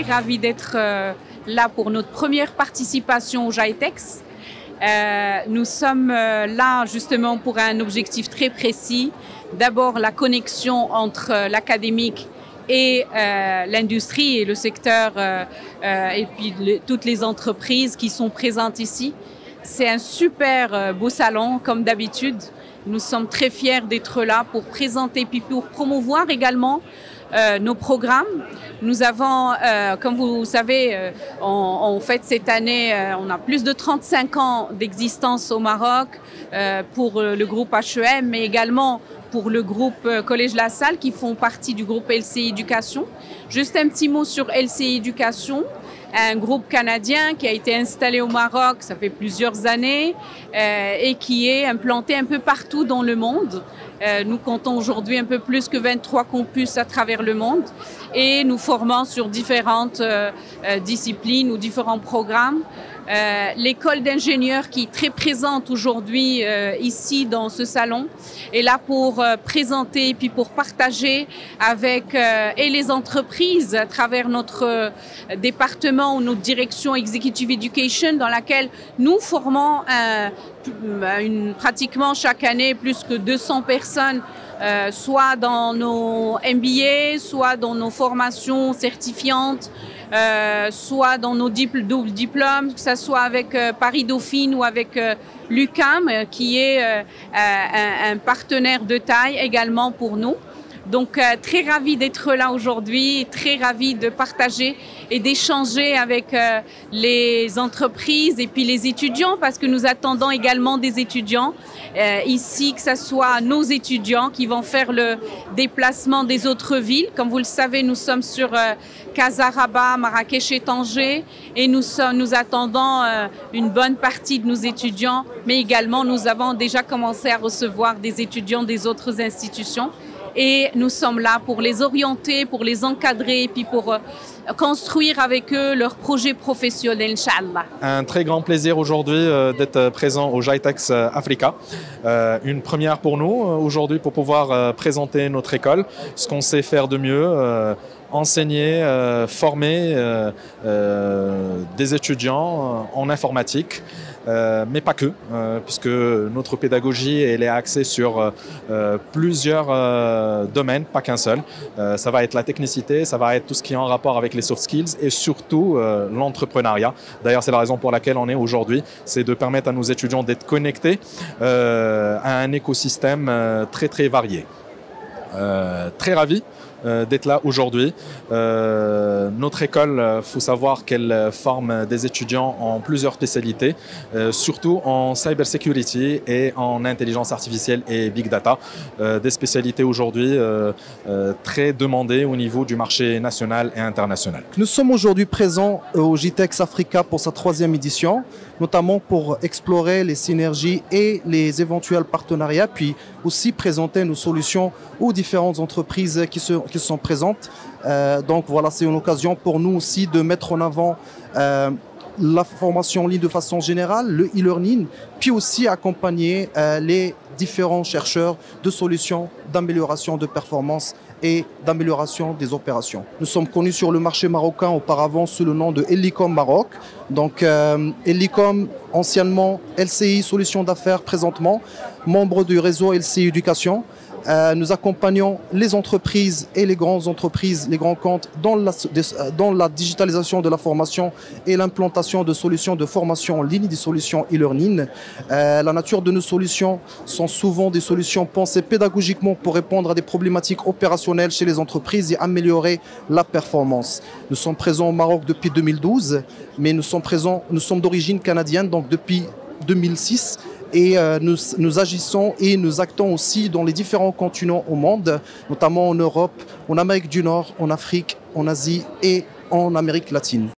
ravie d'être là pour notre première participation au GITEX. Nous sommes là justement pour un objectif très précis. D'abord, la connexion entre l'académique et l'industrie et le secteur et puis toutes les entreprises qui sont présentes ici. C'est un super beau salon comme d'habitude. Nous sommes très fiers d'être là pour présenter puis pour promouvoir également nos programmes. Nous avons, comme vous savez, on fête cette année, on a plus de 35 ans d'existence au Maroc pour le groupe HEM, mais également pour le groupe Collège La Salle qui font partie du groupe LCI Éducation. Juste un petit mot sur LCI Éducation, un groupe canadien qui a été installé au Maroc, ça fait plusieurs années, et qui est implanté un peu partout dans le monde. Nous comptons aujourd'hui un peu plus que 23 campus à travers le monde et nous formons sur différentes disciplines ou différents programmes. L'école d'ingénieurs qui est très présente aujourd'hui ici dans ce salon est là pour présenter et puis pour partager avec et les entreprises à travers notre département ou notre direction Executive Education dans laquelle nous formons pratiquement chaque année plus que 200 personnes soit dans nos MBA, soit dans nos formations certifiantes, soit dans nos doubles diplômes, que ce soit avec Paris Dauphine ou avec l'UQAM, qui est un partenaire de taille également pour nous. Donc très ravi d'être là aujourd'hui, très ravi de partager et d'échanger avec les entreprises et puis les étudiants parce que nous attendons également des étudiants ici, que ce soit nos étudiants qui vont faire le déplacement des autres villes. Comme vous le savez, nous sommes sur Casa, Rabat, Marrakech et Tanger et nous attendons une bonne partie de nos étudiants, mais également nous avons déjà commencé à recevoir des étudiants des autres institutions. Et nous sommes là pour les orienter, pour les encadrer et puis pour construire avec eux leurs projets professionnels, Inch'Allah. Un très grand plaisir aujourd'hui d'être présent au GITEX Africa. Une première pour nous aujourd'hui pour pouvoir présenter notre école, ce qu'on sait faire de mieux. Enseigner, former des étudiants en informatique, mais pas que, puisque notre pédagogie elle est axée sur plusieurs domaines, pas qu'un seul. Ça va être la technicité, ça va être tout ce qui est en rapport avec les soft skills et surtout l'entrepreneuriat. D'ailleurs, c'est la raison pour laquelle on est aujourd'hui, c'est de permettre à nos étudiants d'être connectés à un écosystème très très varié. Très ravi d'être là aujourd'hui. Notre école, il faut savoir qu'elle forme des étudiants en plusieurs spécialités, surtout en cybersecurity et en intelligence artificielle et big data. Des spécialités aujourd'hui très demandées au niveau du marché national et international. Nous sommes aujourd'hui présents au GITEX Africa pour sa 3e édition, notamment pour explorer les synergies et les éventuels partenariats, puis aussi présenter nos solutions aux différentes entreprises qui sont présentes. Donc voilà, c'est une occasion pour nous aussi de mettre en avant la formation en ligne de façon générale, le e-learning, puis aussi accompagner les différents chercheurs de solutions d'amélioration de performance et d'amélioration des opérations. Nous sommes connus sur le marché marocain auparavant sous le nom de Ellicom Maroc. Donc Ellicom, anciennement LCI Solutions d'affaires présentement, membre du réseau LCI Éducation. Nous accompagnons les entreprises et les grandes entreprises, les grands comptes dans la digitalisation de la formation et l'implantation de solutions de formation en ligne, des solutions e-learning. La nature de nos solutions sont souvent des solutions pensées pédagogiquement pour répondre à des problématiques opérationnelles chez les entreprises et améliorer la performance. Nous sommes présents au Maroc depuis 2012, mais nous sommes d'origine canadienne, donc depuis 2006. Et nous agissons et nous actons aussi dans les différents continents au monde, notamment en Europe, en Amérique du Nord, en Afrique, en Asie et en Amérique latine.